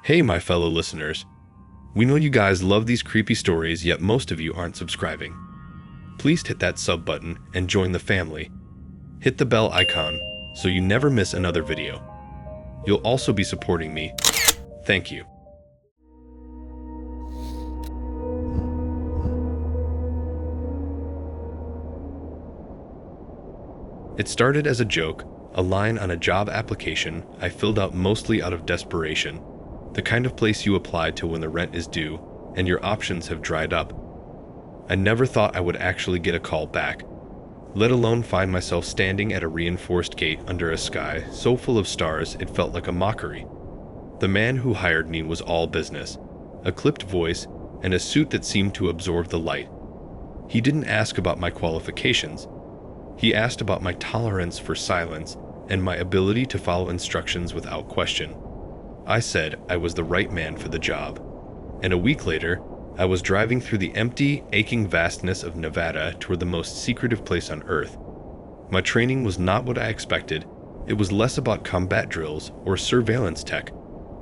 Hey, my fellow listeners. We know you guys love these creepy stories, yet most of you aren't subscribing. Please hit that sub button and join the family. Hit the bell icon so you never miss another video. You'll also be supporting me. Thank you. It started as a joke, a line on a job application I filled out mostly out of desperation, the kind of place you apply to when the rent is due and your options have dried up. I never thought I would actually get a call back, let alone find myself standing at a reinforced gate under a sky so full of stars it felt like a mockery. The man who hired me was all business, a clipped voice, and a suit that seemed to absorb the light. He didn't ask about my qualifications. He asked about my tolerance for silence and my ability to follow instructions without question. I said I was the right man for the job. And a week later, I was driving through the empty, aching vastness of Nevada toward the most secretive place on Earth. My training was not what I expected. It was less about combat drills or surveillance tech,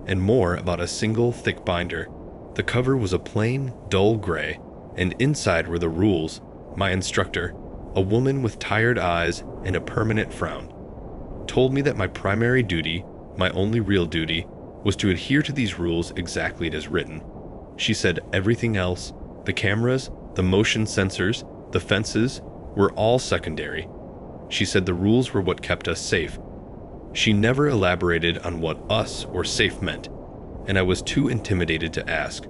and more about a single, thick binder. The cover was a plain, dull gray, and inside were the rules. My instructor, a woman with tired eyes and a permanent frown, told me that my primary duty, my only real duty, was to adhere to these rules exactly as written. She said everything else, the cameras, the motion sensors, the fences, were all secondary. She said the rules were what kept us safe. She never elaborated on what us or safe meant, and I was too intimidated to ask.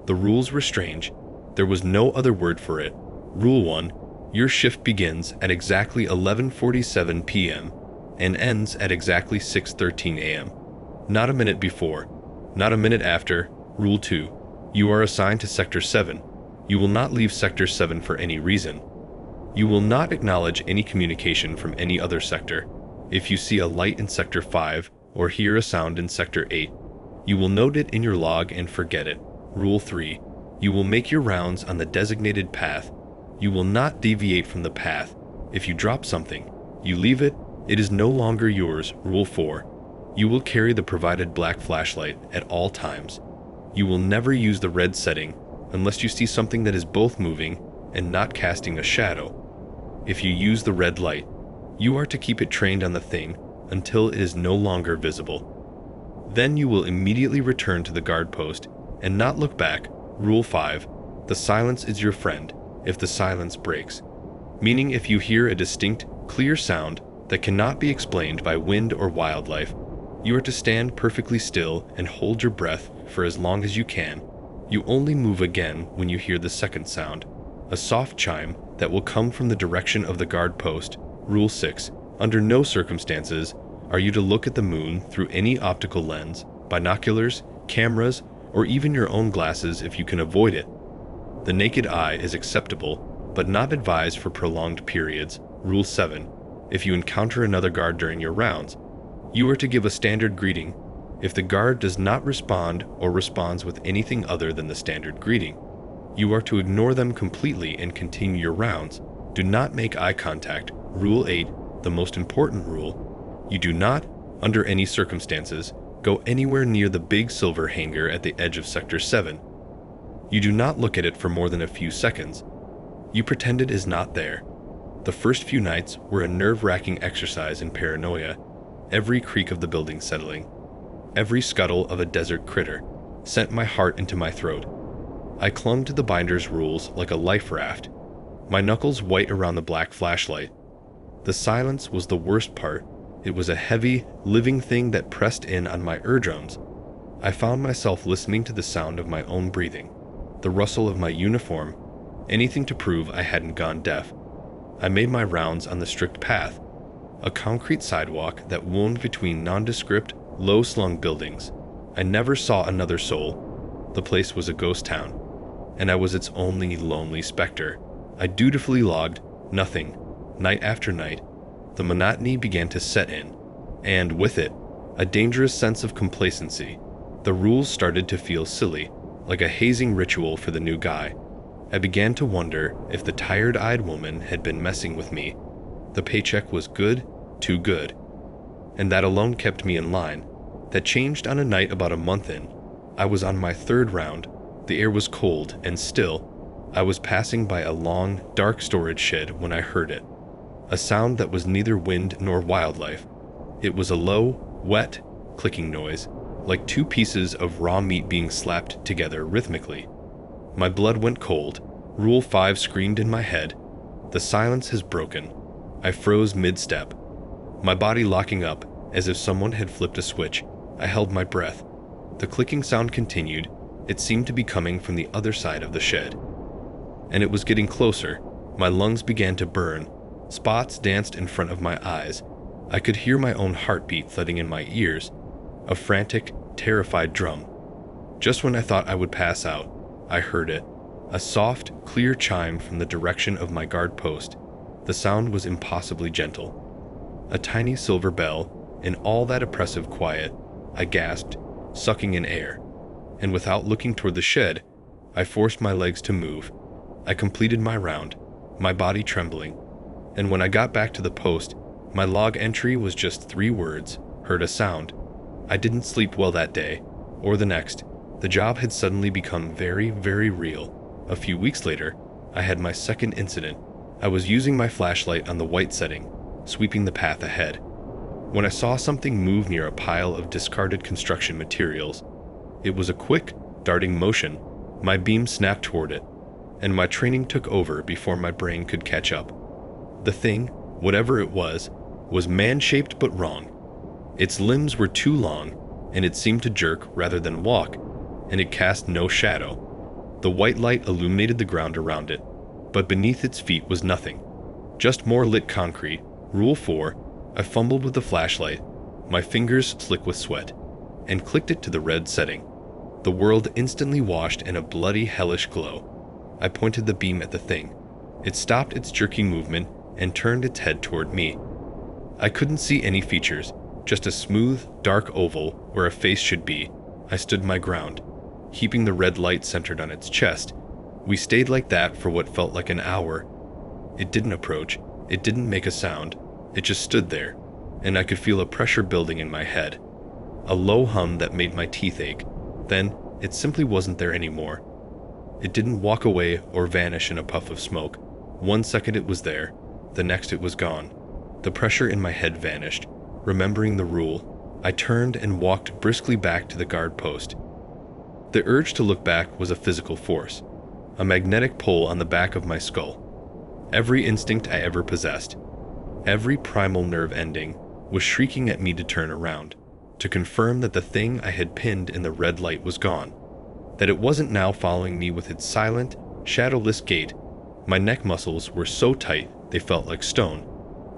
The rules were strange. There was no other word for it. Rule 1. Your shift begins at exactly 11:47 p.m. and ends at exactly 6:13 a.m. Not a minute before, not a minute after. Rule 2. You are assigned to Sector 7. You will not leave Sector 7 for any reason. You will not acknowledge any communication from any other sector. If you see a light in Sector 5 or hear a sound in Sector 8, you will note it in your log and forget it. Rule 3. You will make your rounds on the designated path. You will not deviate from the path. If you drop something, you leave it, it is no longer yours. Rule 4. You will carry the provided black flashlight at all times. You will never use the red setting unless you see something that is both moving and not casting a shadow. If you use the red light, you are to keep it trained on the thing until it is no longer visible. Then you will immediately return to the guard post and not look back. Rule 5. The silence is your friend if the silence breaks, meaning if you hear a distinct, clear sound that cannot be explained by wind or wildlife, you are to stand perfectly still and hold your breath for as long as you can. You only move again when you hear the second sound, a soft chime that will come from the direction of the guard post. Rule 6. Under no circumstances are you to look at the moon through any optical lens, binoculars, cameras, or even your own glasses if you can avoid it. The naked eye is acceptable, but not advised for prolonged periods. Rule 7. If you encounter another guard during your rounds, you are to give a standard greeting. If the guard does not respond or responds with anything other than the standard greeting, you are to ignore them completely and continue your rounds. Do not make eye contact. Rule 8, the most important rule. You do not, under any circumstances, go anywhere near the big silver hanger at the edge of Sector 7. You do not look at it for more than a few seconds. You pretend it is not there. The first few nights were a nerve-wracking exercise in paranoia, every creak of the building settling, every scuttle of a desert critter, sent my heart into my throat. I clung to the binder's rules like a life raft, my knuckles white around the black flashlight. The silence was the worst part. It was a heavy, living thing that pressed in on my eardrums. I found myself listening to the sound of my own breathing, the rustle of my uniform, anything to prove I hadn't gone deaf. I made my rounds on the strict path, a concrete sidewalk that wound between nondescript, low-slung buildings. I never saw another soul. The place was a ghost town, and I was its only lonely specter. I dutifully logged nothing, night after night. The monotony began to set in, and with it, a dangerous sense of complacency. The rules started to feel silly, like a hazing ritual for the new guy. I began to wonder if the tired-eyed woman had been messing with me. The paycheck was good, too good, and that alone kept me in line. That changed on a night about a month in. I was on my third round. The air was cold and still. I was passing by a long, dark storage shed when I heard it. A sound that was neither wind nor wildlife. It was a low, wet, clicking noise, like two pieces of raw meat being slapped together rhythmically. My blood went cold. Rule 5 screamed in my head. The silence has broken. I froze mid-step, my body locking up as if someone had flipped a switch. I held my breath. The clicking sound continued. It seemed to be coming from the other side of the shed. And it was getting closer. My lungs began to burn. Spots danced in front of my eyes. I could hear my own heartbeat thudding in my ears, a frantic, terrified drum. Just when I thought I would pass out, I heard it. A soft, clear chime from the direction of my guard post. The sound was impossibly gentle. A tiny silver bell. In all that oppressive quiet, I gasped, sucking in air. And without looking toward the shed, I forced my legs to move. I completed my round, my body trembling. And when I got back to the post, my log entry was just 3 words: heard a sound. I didn't sleep well that day, or the next. The job had suddenly become very, very real. A few weeks later, I had my second incident. I was using my flashlight on the white setting, sweeping the path ahead, when I saw something move near a pile of discarded construction materials. It was a quick, darting motion. My beam snapped toward it, and my training took over before my brain could catch up. The thing, whatever it was man-shaped but wrong. Its limbs were too long, and it seemed to jerk rather than walk, and it cast no shadow. The white light illuminated the ground around it, but beneath its feet was nothing. Just more lit concrete. Rule 4, I fumbled with the flashlight, my fingers slick with sweat, and clicked it to the red setting. The world instantly washed in a bloody, hellish glow. I pointed the beam at the thing. It stopped its jerky movement and turned its head toward me. I couldn't see any features, just a smooth, dark oval where a face should be. I stood my ground, keeping the red light centered on its chest. We stayed like that for what felt like an hour. It didn't approach. It didn't make a sound. It just stood there, and I could feel a pressure building in my head. A low hum that made my teeth ache. Then, it simply wasn't there anymore. It didn't walk away or vanish in a puff of smoke. 1 second it was there, the next it was gone. The pressure in my head vanished. Remembering the rule, I turned and walked briskly back to the guard post. The urge to look back was a physical force, a magnetic pull on the back of my skull. Every instinct I ever possessed, every primal nerve ending, was shrieking at me to turn around, to confirm that the thing I had pinned in the red light was gone, that it wasn't now following me with its silent, shadowless gait. My neck muscles were so tight they felt like stone.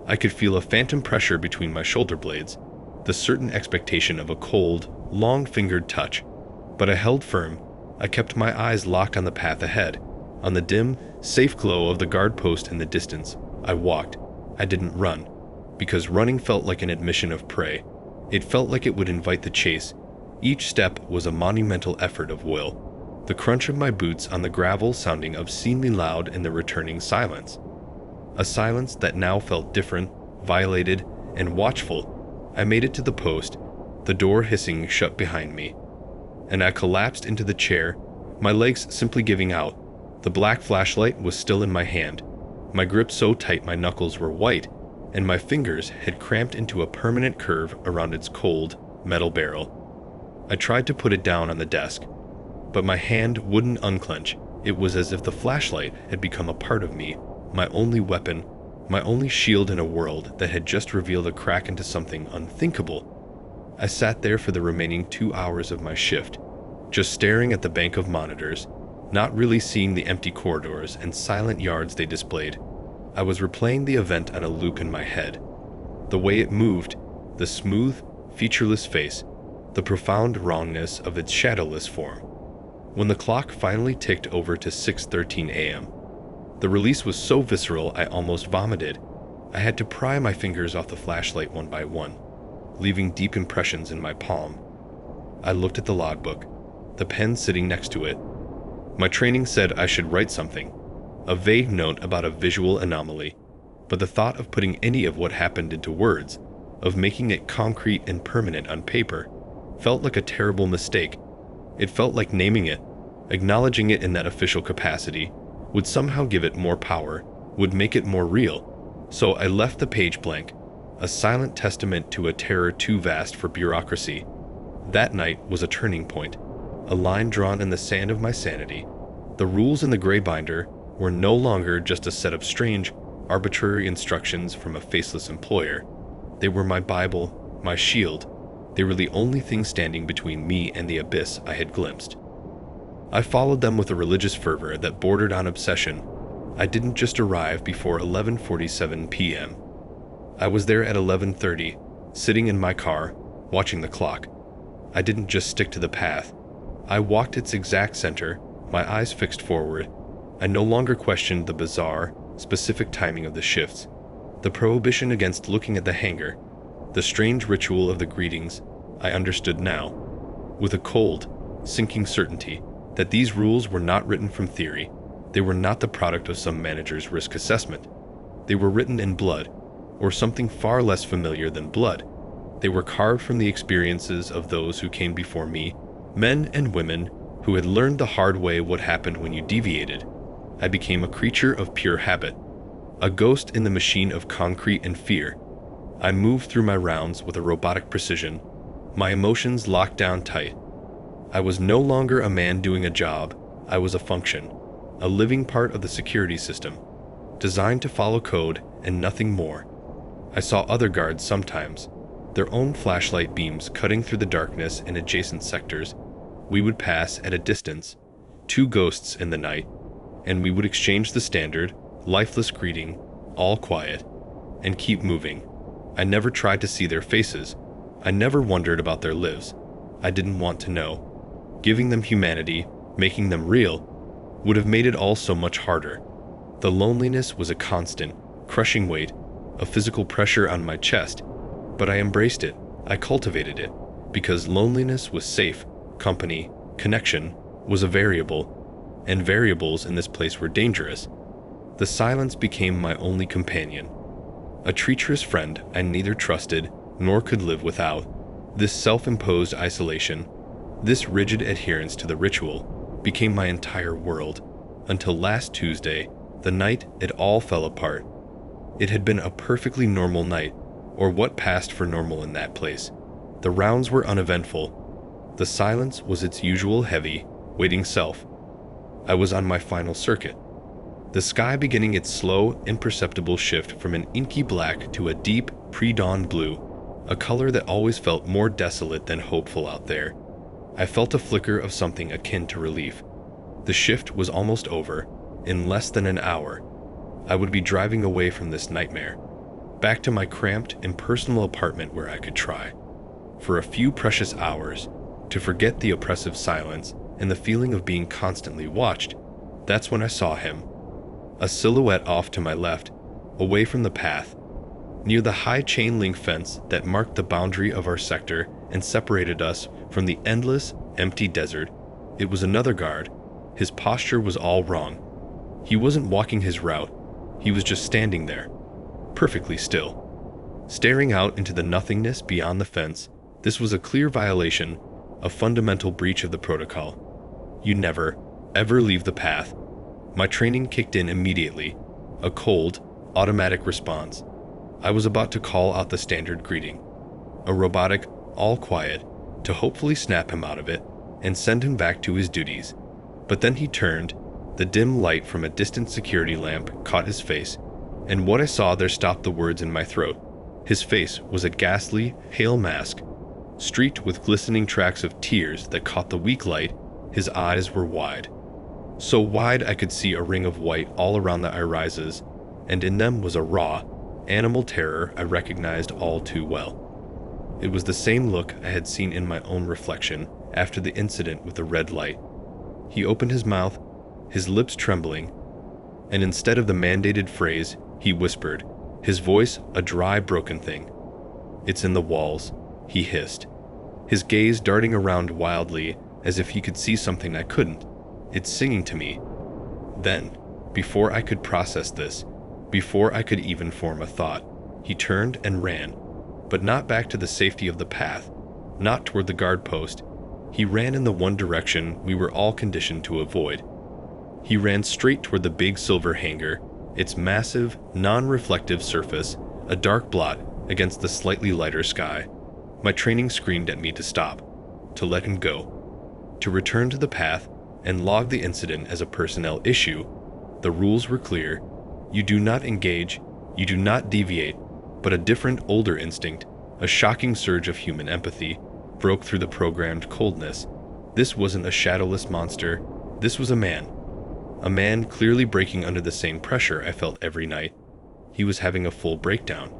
I could feel a phantom pressure between my shoulder blades, the certain expectation of a cold, long-fingered touch. But I held firm. I kept my eyes locked on the path ahead, on the dim, safe glow of the guard post in the distance. I walked. I didn't run, because running felt like an admission of prey. It felt like it would invite the chase. Each step was a monumental effort of will, the crunch of my boots on the gravel sounding obscenely loud in the returning silence. A silence that now felt different, violated, and watchful. I made it to the post, the door hissing shut behind me, and I collapsed into the chair, my legs simply giving out. The black flashlight was still in my hand, my grip so tight my knuckles were white, and my fingers had cramped into a permanent curve around its cold, metal barrel. I tried to put it down on the desk, but my hand wouldn't unclench. It was as if the flashlight had become a part of me, my only weapon, my only shield in a world that had just revealed a crack into something unthinkable. I sat there for the remaining 2 hours of my shift, just staring at the bank of monitors, not really seeing the empty corridors and silent yards they displayed. I was replaying the event on a loop in my head. The way it moved, the smooth, featureless face, the profound wrongness of its shadowless form. When the clock finally ticked over to 6:13 a.m., the release was so visceral I almost vomited. I had to pry my fingers off the flashlight one by one, leaving deep impressions in my palm. I looked at the logbook, the pen sitting next to it. My training said I should write something, a vague note about a visual anomaly, but the thought of putting any of what happened into words, of making it concrete and permanent on paper, felt like a terrible mistake. It felt like naming it, acknowledging it in that official capacity, would somehow give it more power, would make it more real. So I left the page blank, a silent testament to a terror too vast for bureaucracy. That night was a turning point, a line drawn in the sand of my sanity. The rules in the gray binder were no longer just a set of strange, arbitrary instructions from a faceless employer. They were my Bible, my shield. They were the only thing standing between me and the abyss I had glimpsed. I followed them with a religious fervor that bordered on obsession. I didn't just arrive before 11:47 p.m. I was there at 11:30, sitting in my car, watching the clock. I didn't just stick to the path. I walked its exact center, my eyes fixed forward. I no longer questioned the bizarre, specific timing of the shifts, the prohibition against looking at the hanger, the strange ritual of the greetings. I understood now, with a cold, sinking certainty, that these rules were not written from theory. They were not the product of some manager's risk assessment. They were written in blood, or something far less familiar than blood. They were carved from the experiences of those who came before me, men and women who had learned the hard way what happened when you deviated. I became a creature of pure habit, a ghost in the machine of concrete and fear. I moved through my rounds with a robotic precision, my emotions locked down tight. I was no longer a man doing a job, I was a function, a living part of the security system, designed to follow code and nothing more. I saw other guards sometimes, their own flashlight beams cutting through the darkness in adjacent sectors. We would pass at a distance, two ghosts in the night, and we would exchange the standard, lifeless greeting, all quiet, and keep moving. I never tried to see their faces. I never wondered about their lives. I didn't want to know. Giving them humanity, making them real, would have made it all so much harder. The loneliness was a constant, crushing weight, a physical pressure on my chest, but I embraced it, I cultivated it, because loneliness was safe, company, connection, was a variable, and variables in this place were dangerous. The silence became my only companion, a treacherous friend I neither trusted nor could live without. This self-imposed isolation, this rigid adherence to the ritual, became my entire world, until last Tuesday, the night it all fell apart. It had been a perfectly normal night, or what passed for normal in that place. The rounds were uneventful. The silence was its usual heavy, waiting self. I was on my final circuit. The sky beginning its slow, imperceptible shift from an inky black to a deep, pre-dawn blue, a color that always felt more desolate than hopeful out there. I felt a flicker of something akin to relief. The shift was almost over. In less than an hour, I would be driving away from this nightmare, back to my cramped, impersonal apartment where I could try, for a few precious hours, to forget the oppressive silence and the feeling of being constantly watched. That's when I saw him. A silhouette off to my left, away from the path, near the high chain link fence that marked the boundary of our sector and separated us from the endless, empty desert. It was another guard. His posture was all wrong. He wasn't walking his route. He was just standing there, perfectly still, staring out into the nothingness beyond the fence. This was a clear violation, a fundamental breach of the protocol. You never, ever leave the path. My training kicked in immediately, a cold, automatic response. I was about to call out the standard greeting, a robotic, all quiet, to hopefully snap him out of it and send him back to his duties. But then he turned. The dim light from a distant security lamp caught his face, and what I saw there stopped the words in my throat. His face was a ghastly, pale mask, streaked with glistening tracks of tears that caught the weak light. His eyes were wide, so wide I could see a ring of white all around the irises, and in them was a raw, animal terror I recognized all too well. It was the same look I had seen in my own reflection after the incident with the red light. He opened his mouth, his lips trembling, and instead of the mandated phrase, he whispered, his voice a dry, broken thing. "It's in the walls," he hissed, his gaze darting around wildly as if he could see something I couldn't. "It's singing to me." Then, before I could process this, before I could even form a thought, he turned and ran, but not back to the safety of the path, not toward the guard post. He ran in the one direction we were all conditioned to avoid. He ran straight toward the big silver hanger, its massive, non-reflective surface a dark blot against the slightly lighter sky. My training screamed at me to stop, to let him go, to return to the path and log the incident as a personnel issue. The rules were clear. You do not engage, you do not deviate, but a different, older instinct, a shocking surge of human empathy, broke through the programmed coldness. This wasn't a shadowless monster, this was a man. A man clearly breaking under the same pressure I felt every night. He was having a full breakdown,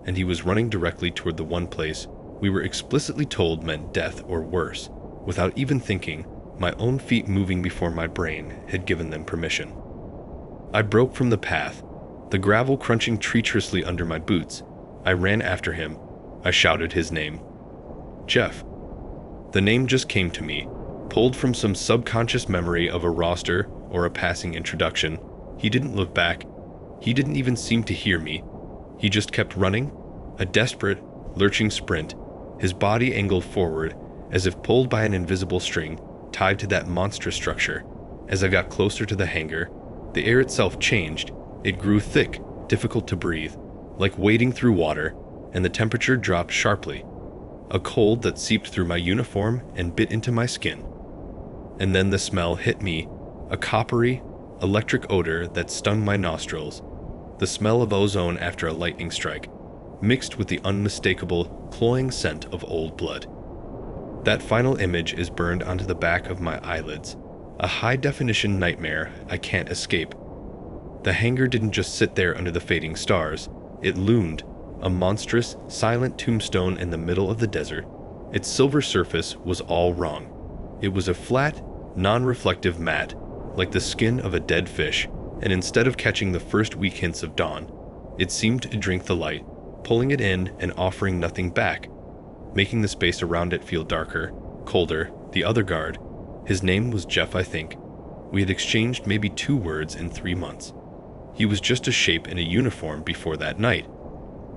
and he was running directly toward the one place we were explicitly told meant death or worse. Without even thinking, my own feet moving before my brain had given them permission. I broke from the path, the gravel crunching treacherously under my boots. I ran after him. I shouted his name. Jeff. The name just came to me, pulled from some subconscious memory of a roster or a passing introduction. He didn't look back. He didn't even seem to hear me. He just kept running, a desperate, lurching sprint, his body angled forward as if pulled by an invisible string tied to that monstrous structure. As I got closer to the hangar, the air itself changed. It grew thick, difficult to breathe, like wading through water, and the temperature dropped sharply, a cold that seeped through my uniform and bit into my skin. And then the smell hit me, a coppery, electric odor that stung my nostrils, the smell of ozone after a lightning strike, mixed with the unmistakable, cloying scent of old blood. That final image is burned onto the back of my eyelids, a high-definition nightmare I can't escape. The hangar didn't just sit there under the fading stars, it loomed, a monstrous, silent tombstone in the middle of the desert. Its silver surface was all wrong. It was a flat, non-reflective mat, like the skin of a dead fish, and instead of catching the first weak hints of dawn, it seemed to drink the light, pulling it in and offering nothing back, making the space around it feel darker, colder. The other guard, his name was Jeff, I think. We had exchanged maybe 2 words in 3 months. He was just a shape in a uniform before that night.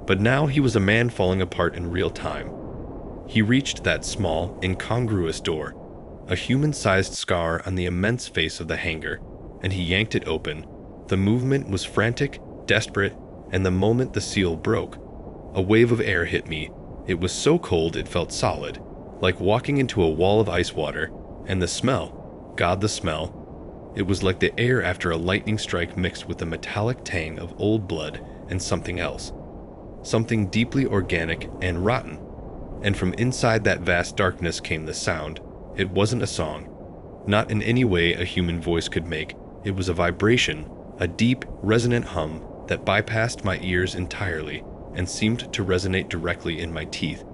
But now he was a man falling apart in real time. He reached that small, incongruous door, a human-sized scar on the immense face of the hangar, and he yanked it open. The movement was frantic, desperate, and the moment the seal broke, a wave of air hit me. It was so cold it felt solid, like walking into a wall of ice water. And the smell, God, the smell. It was like the air after a lightning strike mixed with the metallic tang of old blood and something else. Something deeply organic and rotten. And from inside that vast darkness came the sound. It wasn't a song, not in any way a human voice could make. It was a vibration, a deep, resonant hum that bypassed my ears entirely and seemed to resonate directly in my teeth,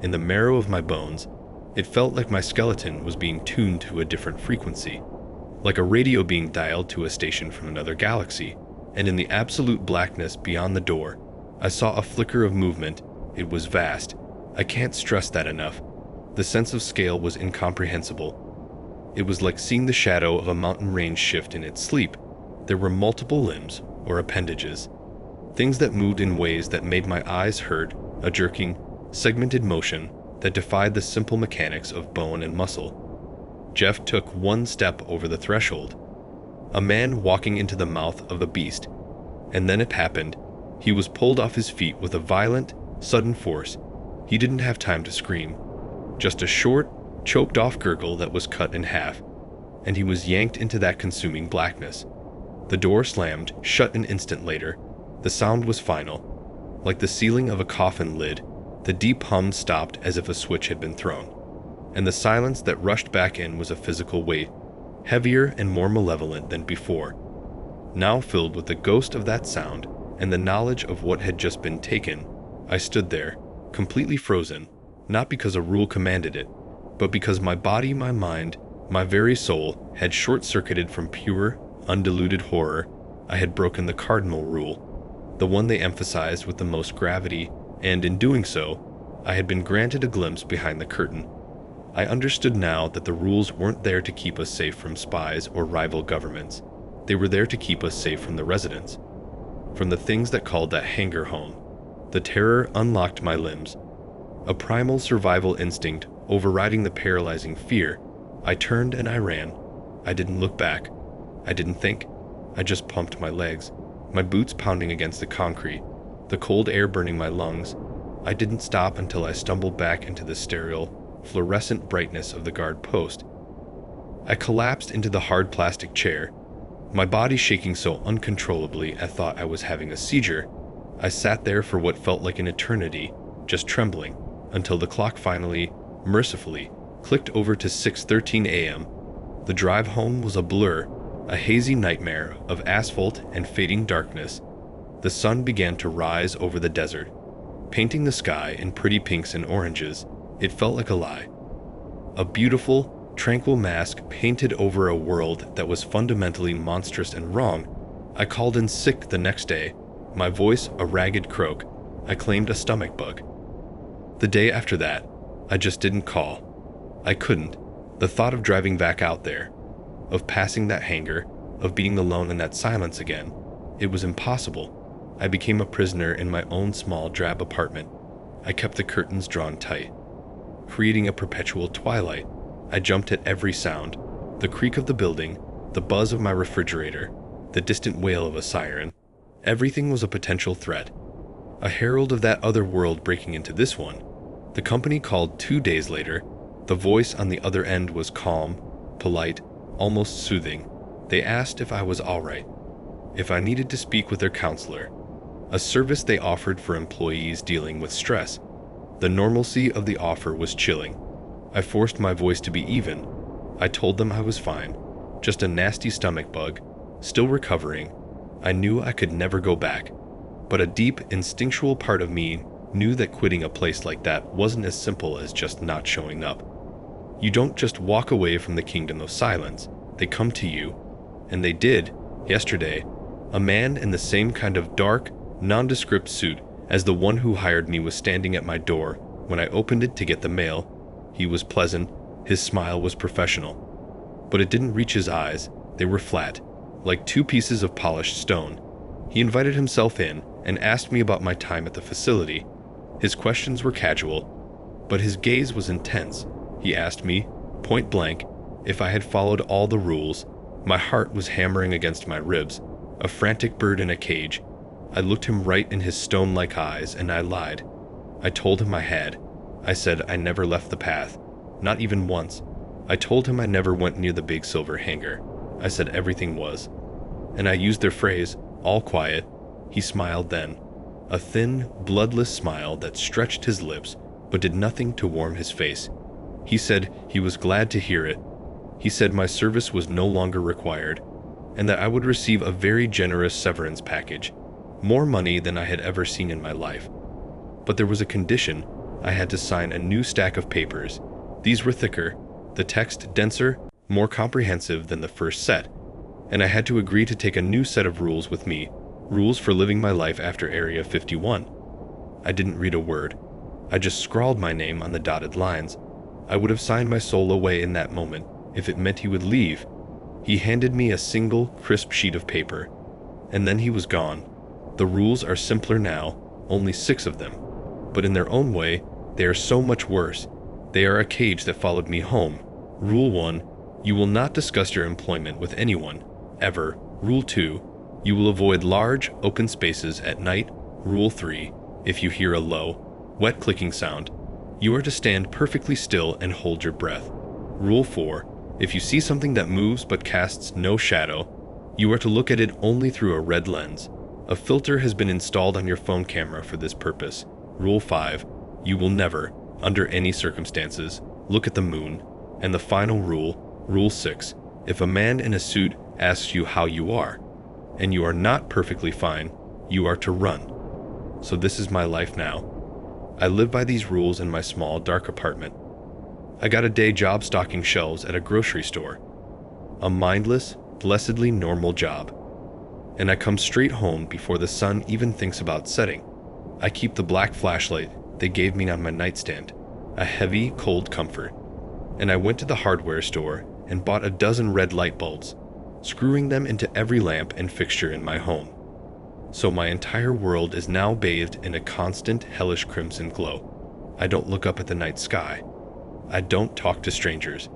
in the marrow of my bones. It felt like my skeleton was being tuned to a different frequency, like a radio being dialed to a station from another galaxy. And in the absolute blackness beyond the door, I saw a flicker of movement. It was vast. I can't stress that enough. The sense of scale was incomprehensible. It was like seeing the shadow of a mountain range shift in its sleep. There were multiple limbs, or appendages, things that moved in ways that made my eyes hurt, a jerking, segmented motion that defied the simple mechanics of bone and muscle. Jeff took one step over the threshold, a man walking into the mouth of the beast, and then it happened. He was pulled off his feet with a violent, sudden force. He didn't have time to scream, just a short, choked-off gurgle that was cut in half, and he was yanked into that consuming blackness. The door slammed shut an instant later. The sound was final, like the sealing of a coffin lid. The deep hum stopped as if a switch had been thrown, and the silence that rushed back in was a physical weight, heavier and more malevolent than before, now filled with the ghost of that sound and the knowledge of what had just been taken. I stood there, completely frozen, not because a rule commanded it, but because my body, my mind, my very soul had short-circuited from pure, undiluted horror. I had broken the cardinal rule, the one they emphasized with the most gravity, and in doing so, I had been granted a glimpse behind the curtain. I understood now that the rules weren't there to keep us safe from spies or rival governments. They were there to keep us safe from the residents, from the things that called that hangar home. The terror unlocked my limbs. A primal survival instinct overriding the paralyzing fear. I turned and I ran. I didn't look back. I didn't think. I just pumped my legs, my boots pounding against the concrete, the cold air burning my lungs. I didn't stop until I stumbled back into the sterile, fluorescent brightness of the guard post. I collapsed into the hard plastic chair, my body shaking so uncontrollably I thought I was having a seizure. I sat there for what felt like an eternity, just trembling, until the clock finally, mercifully, clicked over to 6:13 a.m. The drive home was a blur, a hazy nightmare of asphalt and fading darkness. The sun began to rise over the desert, painting the sky in pretty pinks and oranges. It felt like a lie. A beautiful, tranquil mask painted over a world that was fundamentally monstrous and wrong. I called in sick the next day, my voice a ragged croak. I claimed a stomach bug. The day after that, I just didn't call. I couldn't. The thought of driving back out there, of passing that hangar, of being alone in that silence again, it was impossible. I became a prisoner in my own small drab apartment. I kept the curtains drawn tight, creating a perpetual twilight. I jumped at every sound, the creak of the building, the buzz of my refrigerator, the distant wail of a siren. Everything was a potential threat, a herald of that other world breaking into this one. The company called 2 days later. The voice on the other end was calm, polite, almost soothing. They asked if I was all right, if I needed to speak with their counselor, a service they offered for employees dealing with stress. The normalcy of the offer was chilling. I forced my voice to be even. I told them I was fine, just a nasty stomach bug, still recovering. I knew I could never go back, but a deep, instinctual part of me knew that quitting a place like that wasn't as simple as just not showing up. You don't just walk away from the kingdom of silence. They come to you. And they did, yesterday. A man in the same kind of dark, nondescript suit as the one who hired me was standing at my door when I opened it to get the mail. He was pleasant. His smile was professional. But it didn't reach his eyes. They were flat, like two pieces of polished stone. He invited himself in and asked me about my time at the facility. His questions were casual, but his gaze was intense. He asked me, point blank, if I had followed all the rules. My heart was hammering against my ribs, a frantic bird in a cage. I looked him right in his stone-like eyes, and I lied. I told him I had. I said I never left the path, not even once. I told him I never went near the big silver hangar. I said everything was. And I used their phrase, all quiet. He smiled then, a thin, bloodless smile that stretched his lips but did nothing to warm his face. He said he was glad to hear it. He said my service was no longer required, and that I would receive a very generous severance package, more money than I had ever seen in my life. But there was a condition. I had to sign a new stack of papers. These were thicker, the text denser, more comprehensive than the first set, and I had to agree to take a new set of rules with me, rules for living my life after Area 51. I didn't read a word. I just scrawled my name on the dotted lines. I would have signed my soul away in that moment if it meant he would leave. He handed me a single, crisp sheet of paper, and then he was gone. The rules are simpler now, only 6 of them, but in their own way, they are so much worse. They are a cage that followed me home. Rule 1, you will not discuss your employment with anyone, ever. Rule 2, you will avoid large, open spaces at night. Rule 3, if you hear a low, wet clicking sound, you are to stand perfectly still and hold your breath. Rule 4, if you see something that moves but casts no shadow, you are to look at it only through a red lens. A filter has been installed on your phone camera for this purpose. Rule 5, you will never, under any circumstances, look at the moon. And the final rule, Rule 6, if a man in a suit asks you how you are, and you are not perfectly fine, you are to run. So this is my life now. I live by these rules in my small, dark apartment. I got a day job stocking shelves at a grocery store. A mindless, blessedly normal job. And I come straight home before the sun even thinks about setting. I keep the black flashlight they gave me on my nightstand, a heavy, cold comfort. And I went to the hardware store and bought a dozen red light bulbs, screwing them into every lamp and fixture in my home. So my entire world is now bathed in a constant, hellish crimson glow. I don't look up at the night sky. I don't talk to strangers,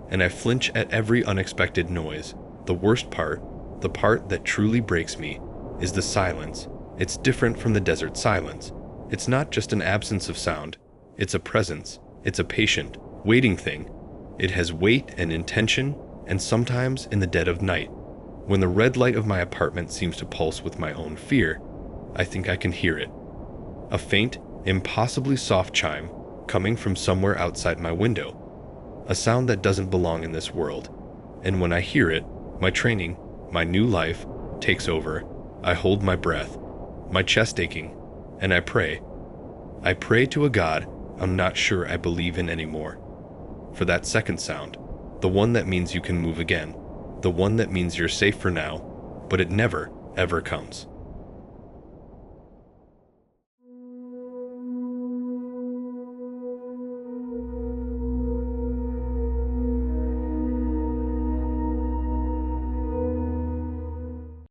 and I flinch at every unexpected noise. The worst part, the part that truly breaks me, is the silence. It's different from the desert silence. It's not just an absence of sound, it's a presence. It's a patient, waiting thing. It has weight and intention, and sometimes in the dead of night, when the red light of my apartment seems to pulse with my own fear, I think I can hear it. A faint, impossibly soft chime coming from somewhere outside my window. A sound that doesn't belong in this world. And when I hear it, my training, my new life, takes over. I hold my breath, my chest aching, and I pray. I pray to a God I'm not sure I believe in anymore. For that second sound, the one that means you can move again, the one that means you're safe for now, but it never, ever comes.